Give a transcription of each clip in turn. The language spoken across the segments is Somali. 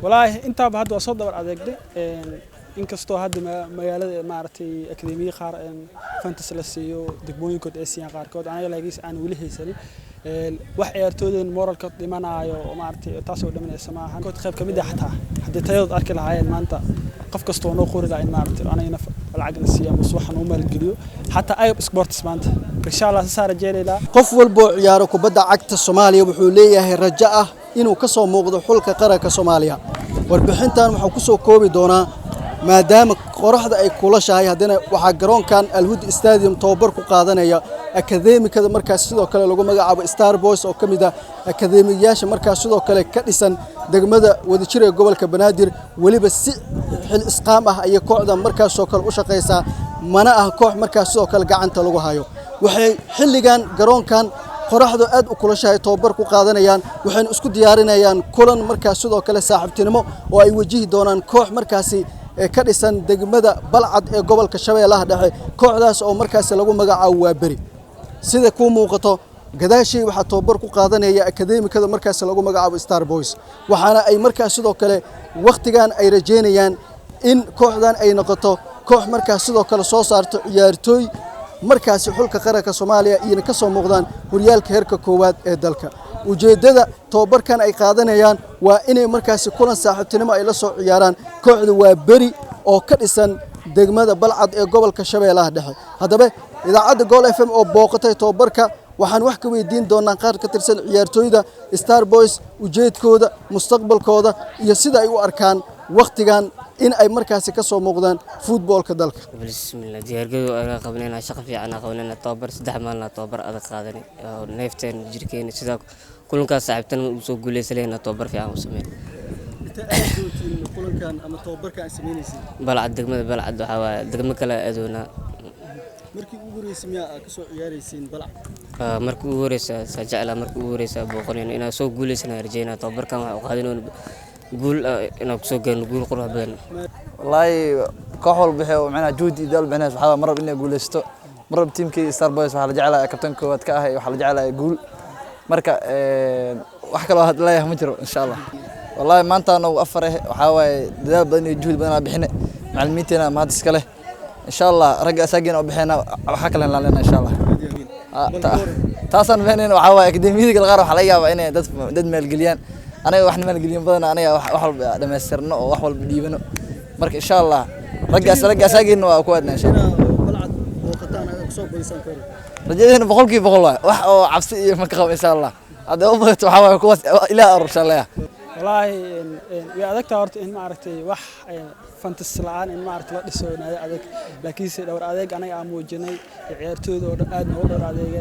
والله أنت بهاد وصل دور أذيك ده إن كستو هاد مجال معرتي أكاديمية خار فانتسي لسيو دقموين كود إسيان خار كود أنا لاقيس أنا ولي هيسري wax ciyaartooyda moralka dhimanayo oo maartay taas oo dhamanaysa maahan kood qayb kamid ah haddii tayada arki lahaayeen maanta qof kasta oo noo qori lahayn maartay anayna lacag la siiyo ama waxaan u maalgeliyo hatta ayb sports maanta insha Allah saar jeelila qof walbo ciyaaro kubadda cagta Soomaaliya wuxuu leeyahay rajo ah inuu ka soo muuqdo xulka qaranka Soomaaliya warbixintan waxa ku soo koobi doona maadaama qoraxda ay kulashahay hadana waxa garoonkan Al-Hud Stadium tababar ku qaadanaya akademikada markaas sidoo kale lagu magacaabo Star Boys oo kamid ah akademiyaasha markaas sidoo kale ka dhisan degmada wadajir ee gobolka Banaadir waliba si xil isqaam ah ay kooxda markaas soo kale u shaqeysa mana ah koox markaas sidoo kale gacanta lagu hayo waxay xilligan garoonkan qoraxdu aad u kulashahay tababar ku qaadanayaan waxay isku diyaarinayaan kulan markaas sidoo kale saaxiibtinimo oo ay wajihi doonaan koox markaasi ka dhisan degmada Balcad ee gobolka Shabeellaha Dhexe kooxdaas oo markaas lagu magacaabo waa bari sida ku muuqato gadaashii waxa tababar ku qaadanaya akademikada markaas lagu magacaabo Star Boys waxaana ay markaas sidoo kale waqtigan ay rajeynayaan in kooxdan ay noqoto koox markaas sidoo kale soo saarto ciyaartooy markaas xulka qaranka Soomaaliya iyo ka soo muuqdaan horyaalka heerka koowaad ee dalka ujeedada tababarkan ay qaadanayaan waa inay markaas kulan saaxiibtinimo ay la soo ciyaaraan kooxda waa bari oo ka dhisan degmada Balcad ee gobolka Shabeellaha Dhexe hadaba idaacada Gool FM oo booqatay tababarka waxaan wax ka weydiin doonaa qaar ka tirsan ciyaartooyda Star Boys ujeedkooda mustaqbalkooda iyo sida ay u arkaan waqtigan in ay markaas ka soo muuqdaan footballka dalka bismillah diyaargadu ay qabanayna shaqo fiican qabanayna tababar 3 maalin tababar adag qaadanay neefteen jirkeena sida kulanka saaxiibtan u soo guuleysanayna tababar fiican u sameeyay kulankan ama tababarka ay sameeyay Balcad degmada Balcad waxa waa degmo kale adoona markii ugu horeysay miyaa ka soo ciyaaraysiin Balcad markii ugu horeysay sajacla markii ugu horeysay booqanayna inaan soo guuleysana rajayna tababarkan waxa uu qaadinoo guul inaan soo gaarno guul qurux badan wallahi koox walba waxay macna juhdi dal banaas waxa marab inay guuleysto marab teamkii Star Boys waxa la jeclaa kabtan koowaad ka ah waxa la jeclaa guul marka wax kale oo hadlayaa ma jiro insha Allah wallahi maanta anagu afar waxa way dadaal badan iyo juhdi badan bixinay macallimiinteena ma had iska leh insha Allah rag asaagina oo bixina waxa kale la leena insha Allah taasan beeneen waxa way akademiyada qaar waxa laga yaabaa inay dad maalgeliyaan anaga wax maalgelin badan anaga wax walba dhameystirno oo wax walba dhiibano marka insha Allah rag asaagina waa ku wadna insha Allah Balcad oo qataan aad soo boysan karo rajadeena 100% wax oo cabsi iyo ma ka qabo insha Allah hada u baahato waxa way kuwaas ila insha Allah والله يا أذكر تورت إن ما عرفتي وح فانتسي الآن إن ما عرفت لا تسوي هذا أذك لكن دور أذك أنا أموجني عيرتو دور أدنى دور أذك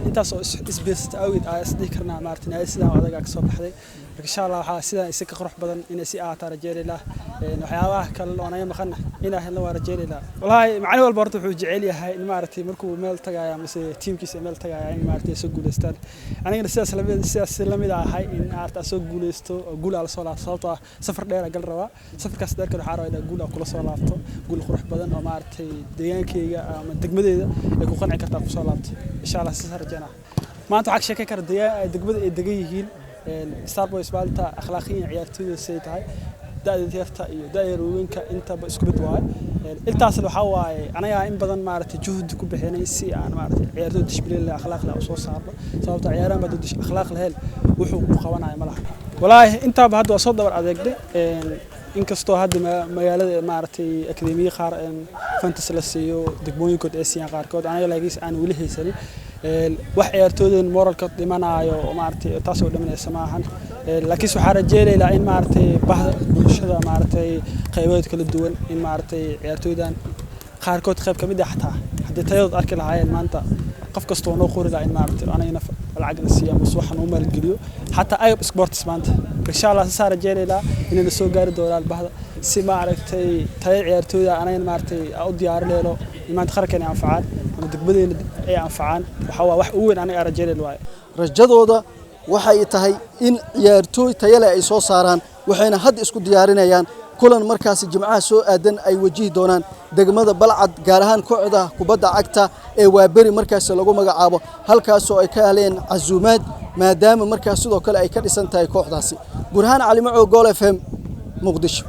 أنت صو إسبست أوي أصدقنا ما عرفتني أسلا أذك أكسب حدي إن شاء الله حاسدا يسك قروح بدن إن سي أعطى رجال الله نحياه كل أنا يوم خنا هنا هلا ورجال الله والله معني والبرد حوج عليا هاي إن ما عرفتي مركو ميل تجايا مثل تيم كيس ميل تجايا إن ما عرفتي سوق جولستان أنا السياسة لمي ده هاي إن عرفت سوق جولستو قول على صلاة صلاة سفر دير قال روا سفر كاس دير كده حارة إذا قول كل صلاته قول خروح بدن وما عرفتي ديان كي من دقمة يكون قنع كتاب صلاة إن شاء الله سهر جنا ما أنت عكس كده ديان دقمة دقيقين ستار بويز بالتا أخلاقيا عيارتو السيد هاي داير تيفتا iyo daayir weynka inta ba isku mid waay intaas waxa waay anaga in badan maartay juhud ku bixinay si aan maartay ciyaarto discipline akhlaaq la soo saarno sababta ciyaaraan bad akhlaaq lehel wuxuu ku qabanayo malaha wallahi inta ba hadda soo dabar adeegday in kasto hadda magaalada maartay akademiya qaar fantasy la siiyo degmooyin kood Asian qaar kood anaga laagiis aan wali haysan wax ciyaartooyda moralka dhimanayo oo maartay taas oo dhamanaysa maahan laakiin waxa rajeelayna in maartay bahda bulshada maartay qaybood kala duwan in maartay ciyaartooydan qaar kood qayb kamid ah xataa hadii tayada arki lahaayeen maanta qof kasto oo noo qori lahayn maartay anayna lacag la siiyo ama waxaan u maalgeliyo hatta ayb sports maanta insha Allah saar rajeelayna inay soo gaari doonaan bahda si maartay tay ciyaartooyda anayna maartay u diyaarinayno imaan qarankan anfacaan ama degmadeena ay anfacaan waxa wax u weyn aniga rajeelayno waay rajadooda waxay tahay in ciyaartooy tayo leh ay soo saaraan waxayna had isku diyaarinayaan kulan markaas jimcaha soo aadan ay wajihi doonaan degmada Balcad gaar ahaan kooxda kubadda cagta ee waa bari markaas lagu magacaabo halkaas oo ay ka heleen casuumaad maadaama markaas sidoo kale ay ka dhisan tahay kooxdaasi Burhaan Cali Maco Gool FM muqdisho.